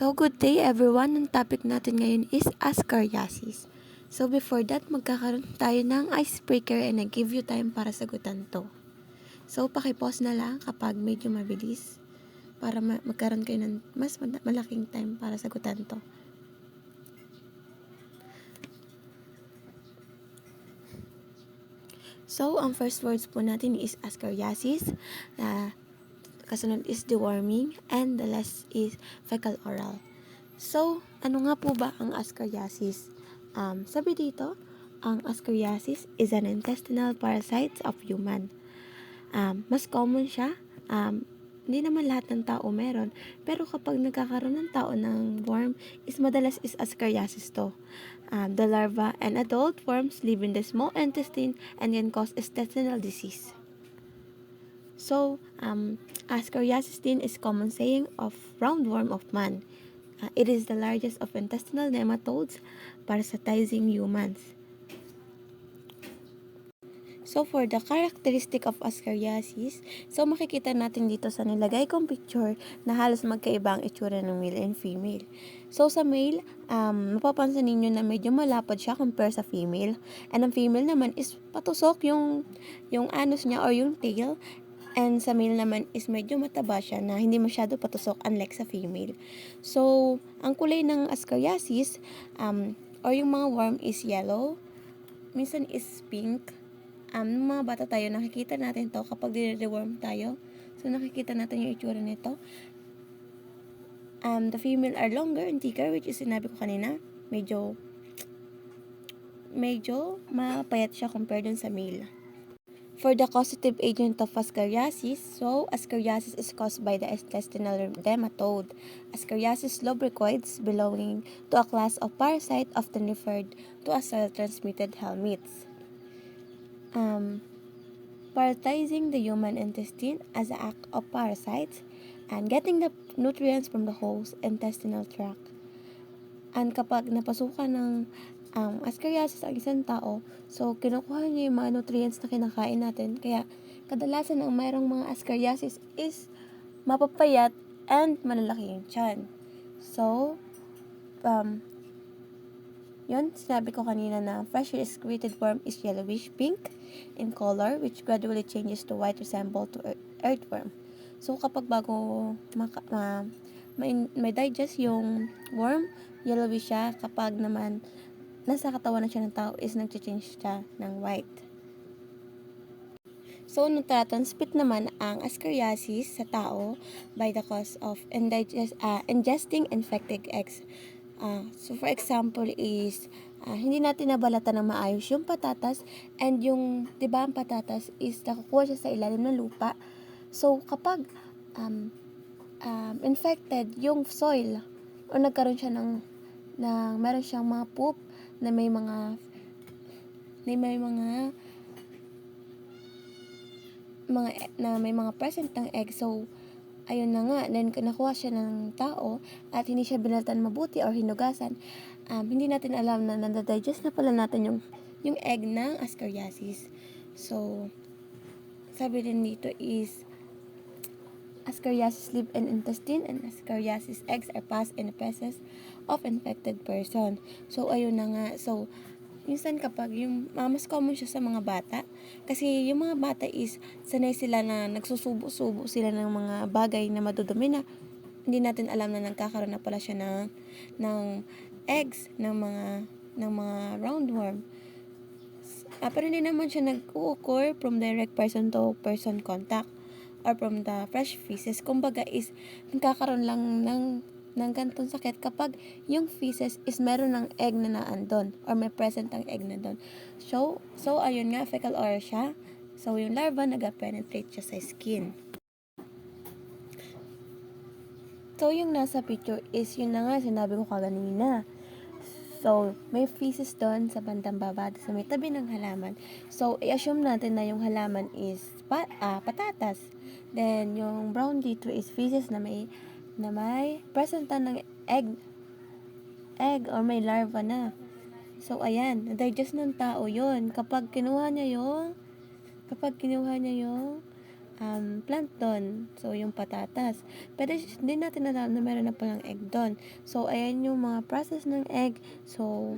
So, good day everyone. Ang topic natin ngayon is ascariasis. So, before that, magkakaroon tayo ng icebreaker and I give you time para sagutan to. So, pakipause na lang kapag medyo mabilis para magkaroon kayo ng mas malaking time para sagutan to. So, ang first words po natin is ascariasis. Kasunod is deworming, and the last is fecal oral. So, ano nga po ba ang ascariasis? Sabi dito, ang ascariasis is an intestinal parasite of human. Mas common siya. Hindi naman lahat ng tao meron. Pero kapag nagkakaroon ng tao ng worm, madalas is ascariasis to. The larva and adult worms live in the small intestine and can cause intestinal disease. So, ascariasis din is common saying of roundworm of man. It is the largest of intestinal nematodes parasitizing humans. So, for the characteristic of ascariasis, so makikita natin dito sa nilagay kong picture na halos magkaiba ang itsura ng male and female. So, sa male, mapapansin ninyo na medyo malapad siya compare sa female. And ang female naman is patusok yung anus niya or yung tail. And sa male naman is medyo mataba siya na hindi masyado patusok unlike sa female. So, ang kulay ng ascariasis or yung mga worm is yellow. Minsan is pink. Nung mga bata tayo, nakikita natin to kapag dire-worm tayo. So, nakikita natin yung itsura nito. The female are longer and thicker, which is sinabi ko kanina. Medyo mapayat siya compared dun sa male. For the causative agent of ascariasis, so ascariasis is caused by the intestinal nematode. Ascariasis lubricoides belonging to a class of parasite often referred to as cell-transmitted helminths. Parasitizing the human intestine as an act of parasites and getting the nutrients from the whole intestinal tract. And kapag napasukan ng ascariasis ang isang tao, so kinukuha niya yung mga nutrients na kinakain natin. Kaya kadalasan ang mayroong mga ascariasis is mapapayat and malalaki yung tiyan. So, yun, sinabi ko kanina na freshly excreted worm is yellowish pink in color, which gradually changes to white resemble to earthworm. So, kapag bago may digest yung worm, yellowish siya. Kapag naman nasa katawan na siya ng tao is nag-change siya ng white. So, nagtatransmit naman ang ascariasis sa tao by the cause of ingesting infected eggs. So, for example is, hindi natin nabalatan ng maayos yung patatas and yung, di ba ang patatas is nakukuha siya sa ilalim ng lupa. So, kapag infected yung soil o nagkaroon siya ng meron siyang mga poop na may mga present ng egg. So, ayun na nga, then nakuha siya ng tao at hindi siya binalatan mabuti or hinugasan. Hindi natin alam na nadadigest na pala natin yung egg ng ascariasis. So, sabi din dito is ascariasis live in intestine and ascariasis eggs are passed in the feces of infected person. So, ayun na nga. So, minsan kapag mas common siya sa mga bata kasi yung mga bata is sanay sila na nagsusubo-subo sila ng mga bagay na madudumi na hindi natin alam na nagkakaroon na pala siya ng eggs ng mga roundworm. Pero hindi naman siya nag-occur from direct person to person contact or from the fresh feces. Kumbaga is nagkakaroon lang ng ganitong sakit kapag yung feces is meron ng egg na naandun or may present ang egg na doon. So ayun nga, fecal oral siya. So, yung larva nag-penetrate siya sa skin. So, yung nasa picture is yun na nga, sinabi ko kaganina. So, may feces doon sa bandang baba, sa may tabi ng halaman. So, i-assume natin na yung halaman is patatas. Then, yung brown dito is feces na may presenta ng egg or may larva na. So, ayan, na-digest ng tao yun. Kapag kinuha niya yung plankton. So, yung patatas. Pwede din natin alam na meron na palang egg doon. So, ayan yung mga process ng egg. So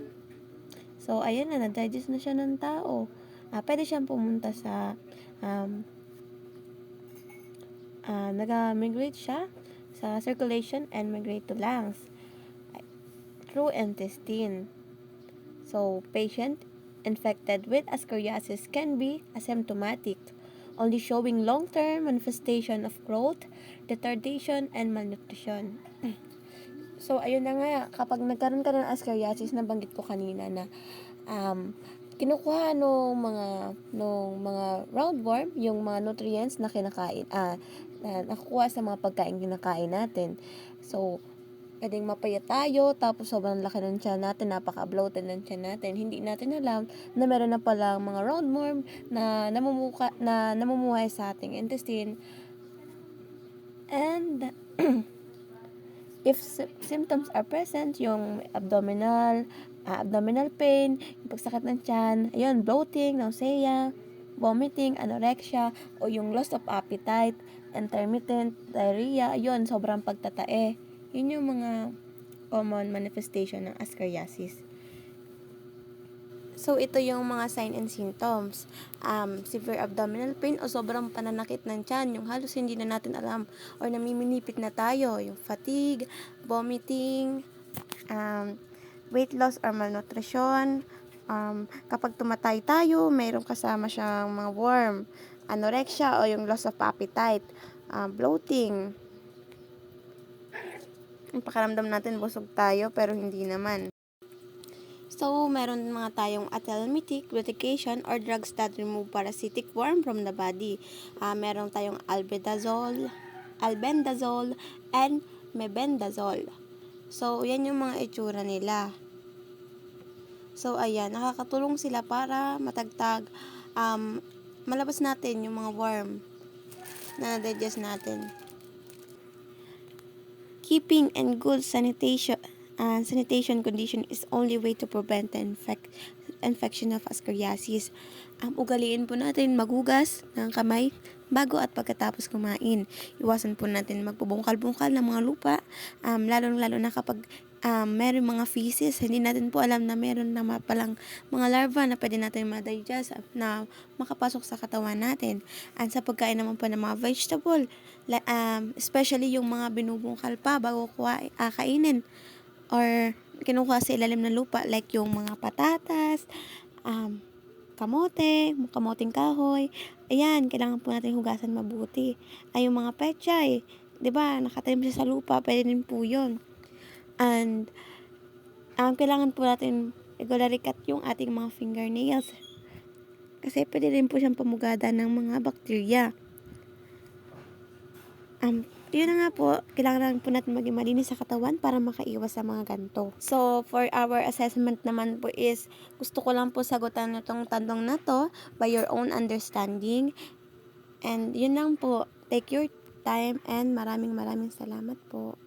ayan na, na-digest na siya ng tao. Pwede siyang pumunta sa, nag-migrate siya sa circulation and migrate to lungs through intestine. So, patient infected with ascariasis can be asymptomatic, only showing long-term manifestation of growth, retardation, and malnutrition. So, ayun na nga, kapag nagkaroon ka ng ascariasis, nabanggit ko kanina na kinukuha nung mga roundworm, yung mga nutrients na kinakain, na nakukuha sa mga pagkain kinakain natin. So, pwedeng mapayat tayo, tapos sobrang laki ng tiyan natin, napaka-bloated ng tiyan natin. Hindi natin alam na meron na palang mga roundworm na namumuhay sa ating intestine. And if symptoms are present, yung abdominal pain, yung pagsakit ng tiyan, ayun, bloating, nausea, vomiting, anorexia, o yung loss of appetite, intermittent diarrhea, ayun, sobrang pagtatae. Yun yung mga common manifestation ng ascariasis. So, ito yung mga sign and symptoms. Severe abdominal pain o sobrang pananakit ng tiyan, yung halos hindi na natin alam or namiminipit na tayo, yung fatigue, vomiting, weight loss or malnutrition, kapag tumatay tayo, mayroong kasama siyang mga worm, anorexia o yung loss of appetite, bloating, yung pakiramdam natin busog tayo pero hindi naman. So, meron mga tayong athelmitic glutation or drugs that remove parasitic worm from the body. Meron tayong albendazole, and mebendazole. So, yan yung mga itsura nila. So, ayan, nakakatulong sila para matagtag, malabas natin yung mga worm na na-digest natin. Keeping in good sanitation condition is only way to prevent the infection of ascariasis. Ugaliin po natin maghugas ng kamay bago at pagkatapos kumain. Iwasan po natin magbubungkal-bungkal ng mga lupa, lalo na kapag meron mga feces, hindi natin po alam na meron na palang mga larva na pwede natin ma-digest na makapasok sa katawan natin. At sa pagkain naman po ng mga vegetable, especially yung mga binubungkal pa bago kainin or kinukuha sa ilalim ng lupa, like yung mga patatas, kamoting kahoy, ayan, kailangan po natin hugasan mabuti. Ay, yung mga pechay, 'di ba, nakatanim siya sa lupa, pwede din po 'yon. And kailangan po natin regularly cut yung ating mga fingernails kasi pwede rin po siyang pamugada ng mga bakterya. Yun na nga po, kailangan po natin maging malinis sa katawan para makaiwas sa mga ganito. So, for our assessment naman po is, gusto ko lang po sagutan itong tanong na to by your own understanding. And yun lang po, take your time and maraming salamat po.